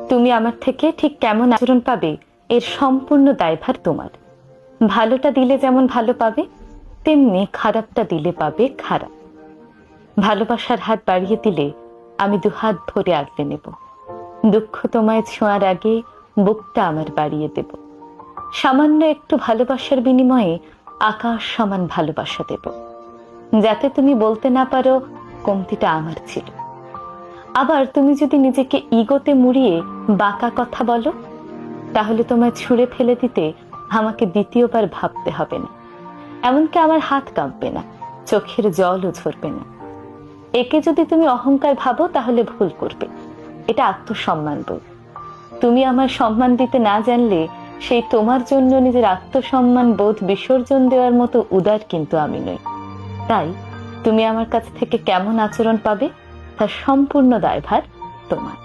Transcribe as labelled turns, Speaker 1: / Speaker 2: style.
Speaker 1: তুমি আমার থেকে ঠিক কেমন আচরণ পাবে এর সম্পূর্ণ দায়ভার তোমার। ভালোটা দিলে যেমন ভালো পাবে, তেমনি খারাপটা দিলে পাবে খারাপ। ভালোবাসার হাত বাড়িয়ে দিলে আমি দুহাত ভরে আগলে নেব। দুঃখ তোমায় ছোঁয়ার আগে বুকটা আমার বাড়িয়ে দেব। সামান্য একটু ভালোবাসার বিনিময়ে আকাশ সমান ভালোবাসা দেব, যাতে তুমি বলতে না পারো কমতিটা আমার ছিল। আবার তুমি যদি নিজেকে ইগোতে মুড়িয়ে বাঁকা কথা বলো, তাহলে তোমায় ছুঁড়ে ফেলে দিতে আমাকে দ্বিতীয়বার ভাবতে হবে না। এমনকি আমার হাত কাঁপবে না, চোখের জলও ঝরবে না। একে যদি তুমি অহংকার ভাবো তাহলে ভুল করবে। এটা আত্মসম্মান বোধ। তুমি আমার সম্মান দিতে না জানলে সেই তোমার জন্য নিজের আত্মসম্মান বোধ বিসর্জন দেওয়ার মতো উদার কিন্তু আমি নই। তাই তুমি আমার কাছ থেকে কেমন আচরণ পাবে তার সম্পূর্ণ দায়ভার তোমার।